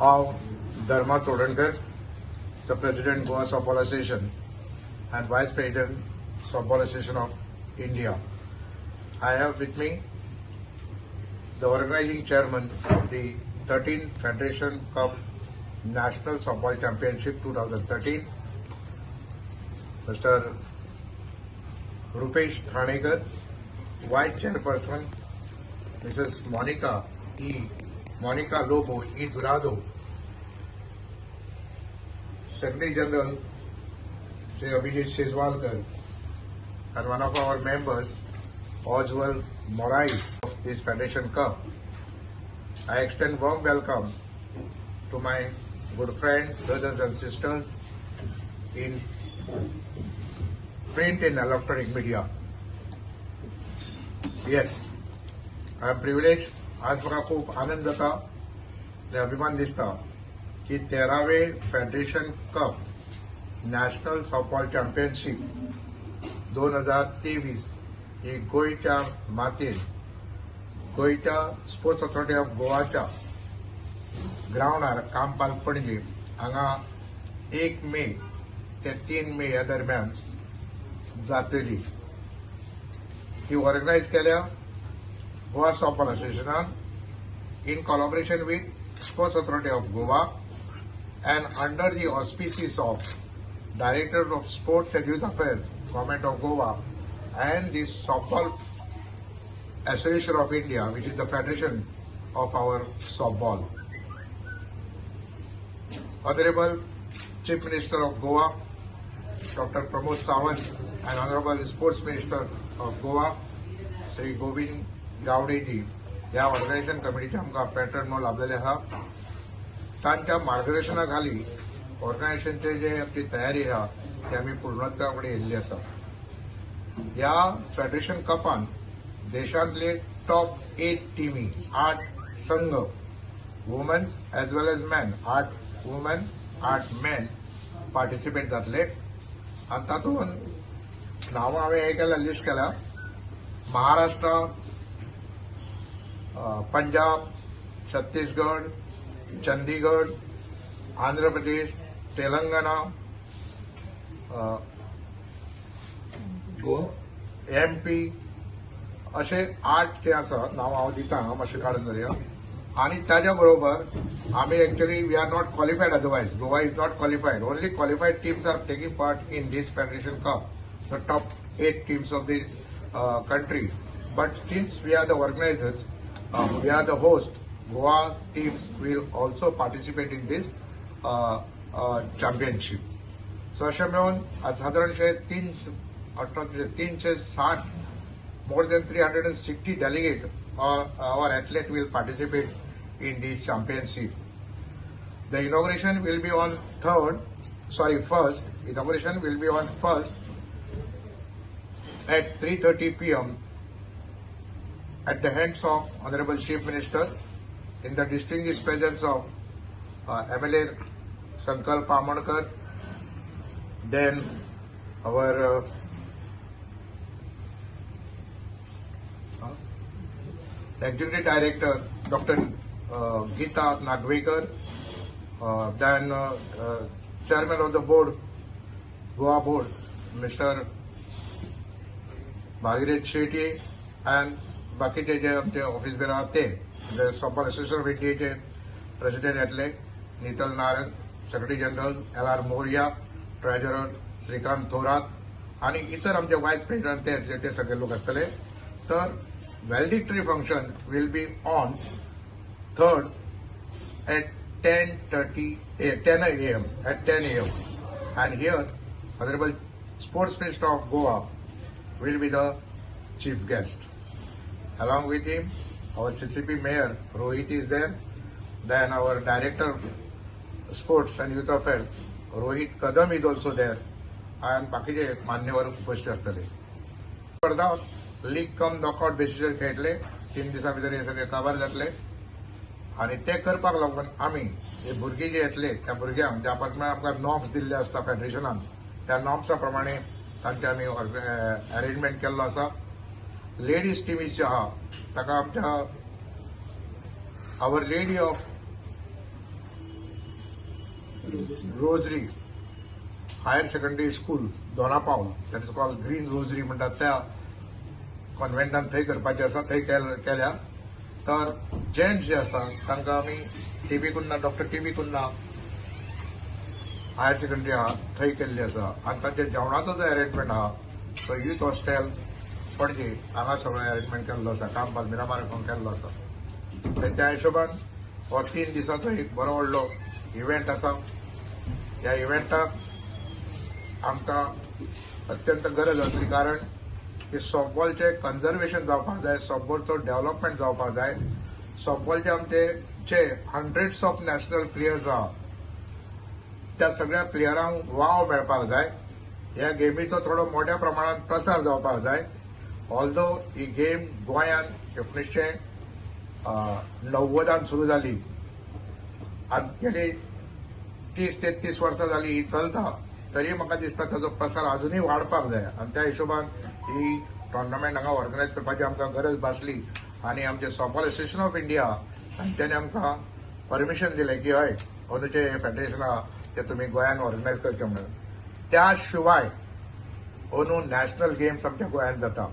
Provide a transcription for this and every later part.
Of Dharma Chodankar, the President Goa Softball Association and Vice President Softball Association of India. I have with me the organizing chairman of the 13th Federation Cup National Softball Championship 2013, Mr. Rupesh Thanekar, Vice Chairperson, Mrs. Monica Lobo E. Durado, Secretary General Sri Abhijit Shezwalkar, and one of our members, Oswald Morais, of this Federation Cup. I extend warm welcome to my good friends, brothers and sisters in print and electronic media. Yes, I am privileged. आज मला खूप आनंद जाता आणि अभिमान दिसता की 13वे federation cup national softball championship 2023 ही गोयच्या मातीर गोयच्या स्पोर्ट्स ऑथॉरिटी ऑफ गोवाच्या ग्राउंडार कामपाल पणजे हांगा 1 मे ते 3 मे ह्या दरम्यान जातली. ही ऑर्गनायज केल्या Goa Softball Association in collaboration with Sports Authority of Goa and under the auspices of Director of Sports and Youth Affairs, Government of Goa, and the Softball Association of India, which is the federation of our softball. Honorable Chief Minister of Goa, Dr. Pramod Sawant, and Honorable Sports Minister of Goa, Sri Govind गावडेजी या organisation कमिटीचे आमकां pattern लाभलेले आहा. तांच्या मार्गदर्शनाखाली ऑर्गनायझेशनचे जे आपली तयारी आहा ती आमी पूर्णत्वा कडेन येयल्ली आसा. ह्या फेडरेशन कपान देशांतले टॉप 8 टिमी 8 संघ women's as well as man 8 woman 8 man participate जातले. आनी तातूंत नांवां हांवें हे केल्या लिस्ट केल्या महाराष्ट्र, पंजाब, छत्तीसगढ़, चंडीगढ़, आंध्र प्रदेश, तेलंगणा, MP असे 8 जे आसा नांव हांव दिता मातशें काडून दवरया. आनी ताज्या बरोबर आमी actually we are not qualified otherwise. Goa is not qualified. Only qualified teams are taking part in this federation cup, the top 8 teams of the country. But since we are the organizers, we are the host, Goa teams will also participate in this championship. So अशें मेळून साधारणशे 360 more than 360 delegates or our athlete will participate in this championship. The inauguration will be on 1st. Inauguration will be on 1st at 3:30 p.m. at the hands of Honorable Chief Minister in the distinguished presence of MLA Sankalp Amankar, then our Executive Director Dr. Geeta Nagvekar, then Chairman of the Board, Goa Board, Mr. Bhagirath Shetty, and बाकीचे जे आमचे office bearer आहात ते softball association of इंडियाचे president येतले Neetal Narang, secretary general LR Mourya, treasurer Shrikant Thorat आणि इतर आमचे वायस प्रेसिडेंट ते सगळे लोक असतले. तर valedictory function will be on 3rd at 10 a.m. and here Honorable Sports Minister of Goa will be the chief guest. Along with him, our CCP Mayor Rohit is there. Then our Director Sports and Youth Affairs Rohit Kadam is also there. And बाकीचे मान्यवर उपस्थित असतले. स्पर्धा league cum knockout बेसिसवर खेळटले. 3 दिसां भितर हे सगळे cover जातले. आणि ते करपाक लागून आमी हे भुरगे जे येतले त्या भुरग्यांक ज्या प्रमाणे आमकां नॉर्म्स दिल्ले आसता फेडरेशनान त्या नॉर्म्सा प्रमाणे तांचे आमी अरेंजमेंट केल्लो आसा. लेडीज टीम जे आहा ताका आमच्या our lady of rosary higher secondary school Donapaula that is called green rosary म्हणटात त्या कॉन्व्हेंटान थंय करपाचें आसा थंय केल्या तर जेंट्स जे आसा तांकां आमी TB Cunha doctor TB Cunha higher secondary आहा थंय केल्ली आसा आनी तांचे जेवणाचो जो अरेंजमेंट आहा तो यूथ हॉस्टेल पणजे हांगा सगळो अरेंजमेंट केल्लो आसा कामपाल मिरामार केल्लो आसा तर त्या हिशोबान हो 3 दिसाचो एक बरो व्हडलो इव्हेंट आसा ह्या इव्हेंटाक आमकां अत्यंत गरज आसली कारण की सॉफ्टबॉलचे कन्झर्वेशन जावपाक जाय सॉफ्टबॉलचो डेव्हलपमेंट जावपाक जाय सॉफ्टबॉलचे आमचे जे हंड्रेड्स ऑफ नॅशनल प्लेयर्स आहा त्या सगळ्या प्लेयरांक वाव मेळपाक जाय ह्या गेमीचो थोडो मोठ्या प्रमाणात प्रसार जावपाक जाय ऑल्दो ही गेम गोंयांत 1990 सुरू जाली आनी गेली 30-33 वर्सां जाली ही चलता तरी म्हाका दिसता ताचो प्रसार अजुनूय वाडपाक जाय आनी त्या हिशोबान ही टोर्नामेंट हांगा ऑर्गनायज करपाची आमकां गरज भासली आनी आमचे सॉफ्टबॉल असोसिएशन ऑफ इंडिया तांच्यांनी आमकां परमिशन दिलें की हय अंदूचे फेडरेशन आहा ते तुमी गोंयांत ऑर्गनायज करचें म्हणून त्या शिवाय अंदू नॅशनल गेम्स आमच्या गोंयांत जाता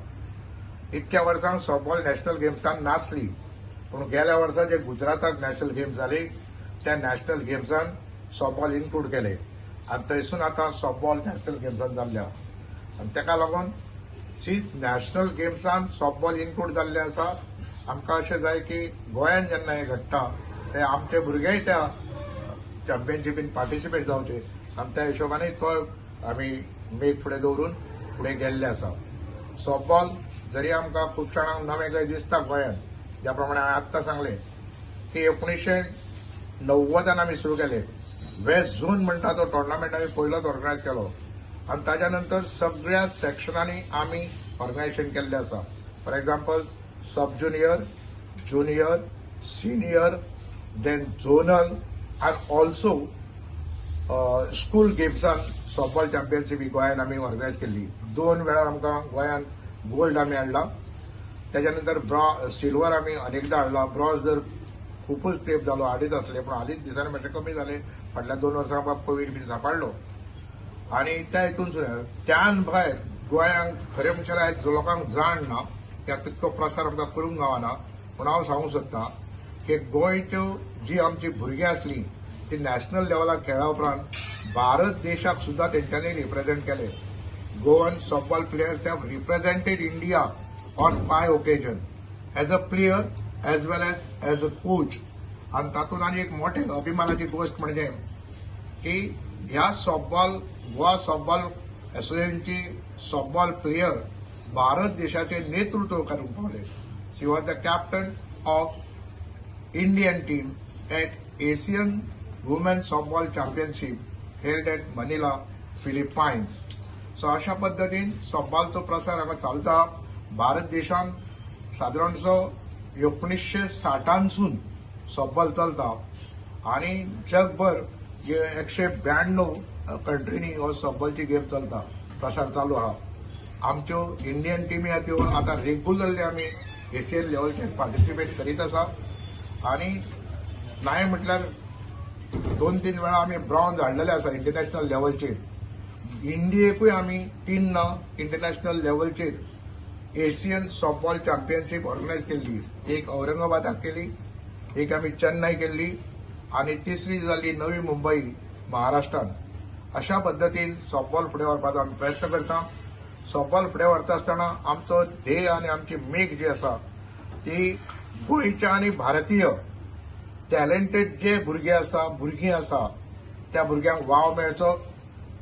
इतक्या वर्सां सॉफ्टबॉल नॅशनल गेम्सान नासली पूण गेल्या वर्सा जे गुजराताक नॅशनल गेम्स जाली त्या नॅशनल गेम्सान सॉफ्टबॉल इन्क्लूड केले आनी थंयसून आतां सॉफ्टबॉल नॅशनल गेम्सान जाल्ले आहा आनी ताका लागून नॅशनल गेम्सान सॉफ्टबॉल इन्क्लूड जाल्ले आसा आमकां अशें जाय की गोंयांत जेन्ना हें घडटा ते आमचे भुरगेय त्या चॅम्पियनशिपीन पार्टिसिपेट जावचे आनी त्या हिशोबानूय तो आमी मेक फुडें दवरून फुडें गेल्ले आसा सॉफ्टबॉल जरी आमकां खूब जाणांक नवें खंय दिसता गोंयांत ज्या प्रमाणे हांवें आत्तां सांगलें की 1990 आमी सुरू केले वेस्ट झोन म्हणटा तो टोर्नामेंट आमी पयलोच ऑर्गनायज केलो आनी ताच्या नंतर सगळ्या सेक्शनांनी आमी ऑर्गनायजेशन केल्लें आसा for example sub junior junior senior then zonal आनी ऑल्सो स्कूल गेम्सान सॉफ्टबॉल चॅम्पियनशीप ही गोंयांत आमी ऑर्गनायज केल्ली 2 वेळार आमकां गोंयांत गोल्ड आमी हाडला त्याच्या नंतर सिल्वर आमी अनेकदां हाडला ब्रॉन्झ जर खूपच तेंप जालो हाडीत आसले पूण हालींच दिसांनी मातशें कमी जाले फाटल्या 2 वर्सां आमकां कोवीड बीन सांबाळलो आनी त्या हितून त्यान भायर गोंयांत खरें म्हणशात आयज लोकांक जाण ना कित्याक तितको प्रसार आमकां करूंक गावना पूण हांव सांगूंक सोदतां की गोंयच्यो जी आमची भुरगीं आसलीं ती नॅशनल लेवलाक खेळ्ळा उपरांत भारत देशाक सुद्दां तेंच्यांनी रिप्रेझेंट केले Goan softball players have represented India on 5 occasion as a player as well as a coach आनी तातूंत आनी एक मोठे अभिमानाची गोष्ट म्हणजे की ह्या सॉफ्टबॉल गोवा सॉफ्टबॉल असोसिएशनची सॉफ्टबॉल प्लेयर भारत देशाचे नेतृत्व करूंक पावले she was the captain of Indian team at Asian women softball championship held at Manila Philippines so अशा पद्दतीन सॉफ्टबॉलचो प्रसार हांगा चलता भारत देशान सादारणसो 1960 सॉफ्टबॉल चलता आनी जगभर 192 कंट्रीनी हो सॉफ्टबॉलची गेम चलता प्रसार चालू आहा आमच्यो इंडियन टिमी आहा त्यो आतां रेग्युलरली आमी एशियन लेवलचेर पार्टिसिपेट करीत आसा आनी नाय म्हटल्यार 2-3 वेळा आमी ब्रॉन्झ हाडलेले आसा इंटरनॅशनल लेवलचेर इंडियेकूय आमी 3 इंटरनॅशनल लेवलचेर एशियन सॉफ्टबॉल चॅम्पियनशीप ऑर्गनायज केल्ली एक औरंगाबादाक केली एक आमी चेन्नई केल्ली आनी तिसरी जाली नवी मुंबई महाराष्ट्रान अशा पद्दतीन सॉफ्टबॉल फुडें व्हरपाचो आमी प्रयत्न करता सॉफ्टबॉल फुडें व्हरता आसतना आमचो ध्येय आनी आमची मेक जी आसा ती गोंयच्या आनी भारतीय टॅलेंटेड जे भुरगीं आसा त्या भुरग्यांक वाव मेळचो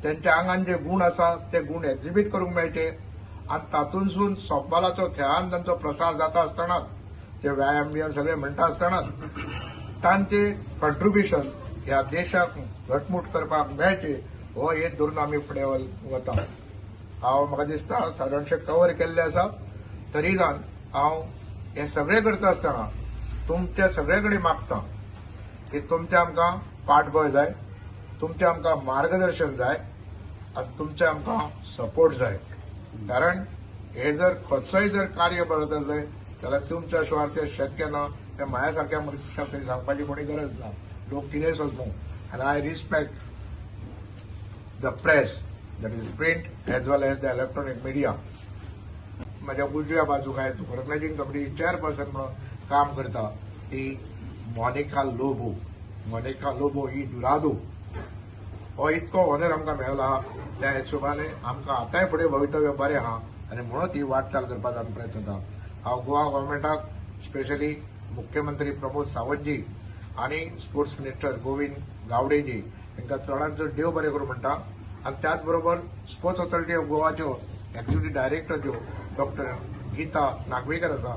त्यांच्या आंगान जे गुण आसा ते गुण एक्झिबीट करूंक मेळचे आनी तातूंतसून सॉफ्टबॉलाचो खेळान तांचो प्रसार जाता आसतना ते व्यायाम बियाम सगळे म्हणटा आसतना तांचे कंट्रिब्युशन ह्या देशाक घटमूट करपाक मेळचे हो हेत धरून आमी फुडें वता हांव म्हाका दिसता सादारणशें कवर केल्लें आसा तरी जावन हांव हे सगळें करता आसतना तुमचे सगळे कडेन मागता की तुमचे आमकां पाठबळ जाय तुमचे आमकां मार्गदर्शन जाय आनी तुमचे आमकां सपोर्ट जाय कारण हे जर खंयचोय जर कार्य करत जाल्यार जाल्यार तुमच्या शिवाय ते शक्य ना. ते म्हाज्या सारक्या मनशाक थंय सांगपाची कोणी गरज ना. लोक कितें सजमू. And I respect the press, that is print as well as the electronic media. माझ्या उजव्या बाजूक आहे ऑर्गनायझिंग कमिटी चेअरपर्सन म्हणून काम करता ती मोनिका लोबो. मोनिका लोबो ही दुरादो. हो इतको ऑनर आमकां मेळला त्या हिशोबाने आमकां आतांय फुडें भवितव्य बरें आहा आनी म्हणून ही वाटचाल करपाचो आमी प्रयत्न करता. हांव गोवा गव्हर्मेंटाक स्पेशली मुख्यमंत्री प्रमोद सावंतजी आनी स्पोर्ट्स मिनिस्टर गोविंद गावडेजी हांकां चडांत चड देव बरें करूं म्हणटा. आनी त्याच बरोबर स्पोर्ट्स ऑथॉरिटी ऑफ गोवाच्यो एक्झिक्युटिव्ह डायरेक्टर ज्यो डॉक्टर गीता नागवेकर आसा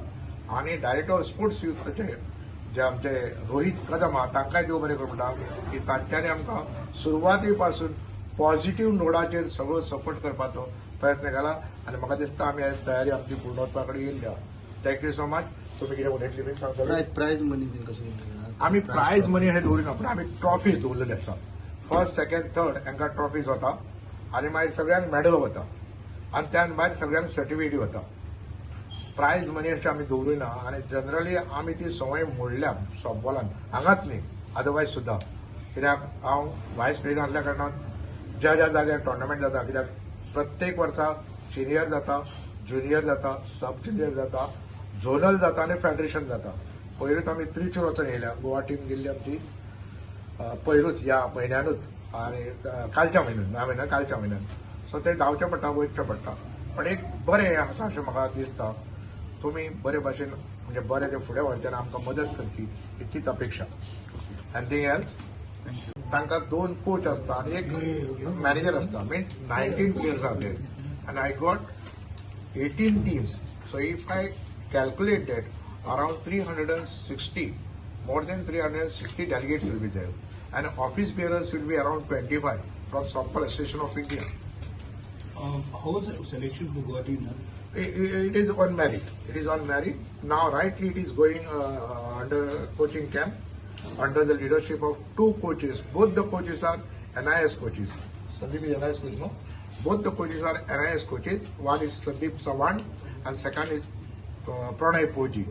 आनी डायरेक्टर ऑफ स्पोर्ट्स युथचे जे आमचे रोहित कदम आहा तांकांय देव बरें करूं म्हणटा की तांच्यांनी आमकां सुरवाती पासून पॉझिटिव्ह नोडाचेर सगळो सपोर्ट करपाचो प्रयत्न केला आनी म्हाका दिसता आमी आयज तयारी आमची पूर्णत्वा कडेन येयल्ली आहा. Thank you so much. तुमी कितें उलयतली बीन सांगतले. प्रायज मनी बीन कशें आमी प्रायज मनी हे दवरिना पूण आमी ट्रॉफीज दवरलेले आसा. फर्स्ट सेकंड थर्ड हांकां ट्रॉफीज वता आनी मागीर सगळ्यांक मेडल वता आनी त्यान भायर सगळ्यांक सर्टिफिकेट वता. प्रायज मनी अशें आमी दवरिना आनी जनरली आमी ती संवय मोडल्या सॉफ्टबॉलान हांगाच न्ही अदरवायज सुद्दां. कित्याक हांव व्हायस प्रेसिडेंट आसल्या कारणान ज्या ज्या जाग्यार टोर्नामेंट जाता कित्याक प्रत्येक वर्सा सिनियर जाता, ज्युनियर जाता, सब ज्युनियर जाता, झोनल जाता आनी फेडरेशन जाता. पयरूच आमी त्रिचूर वचून येयल्या. गोवा टीम गेल्ली आमची पयरूच ह्या म्हयन्यानूच आनी कालच्या म्हयन्यान सो ते धांवचें पडटा वयचें पडटा. पण एक बरें आसा अशें म्हाका दिसता. तुमी बरे भाशेन म्हणजे बरें ते फुडें व्हरतना आमकां मदत करची इतकीच अपेक्षा. Anything else. तांकां 2 कोच आसता आनी एक मॅनेजर आसता. मीन्स 19 प्लेयर्स आर देर आनी I got 18 teams. So if I calculate that around 360, more than 360 delegates will be there and office bearers will be around 25 from Softball Association of India. How was the selection for Goa team? It is on merit. It is on merit. Now rightly it is going under coaching camp under the leadership of 2 coaches. Both the coaches are NIS coaches. Sandeep is NIS coach, no? Both the coaches are NIS coaches. One is Sandeep Sawan and second is Pranay Poji.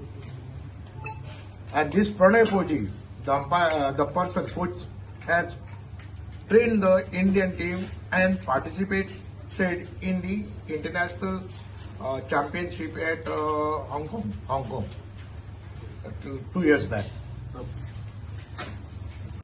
And this Pranay Poji, the person coach, has trained the Indian team and participated in the international championship at Hong Kong 2 years back.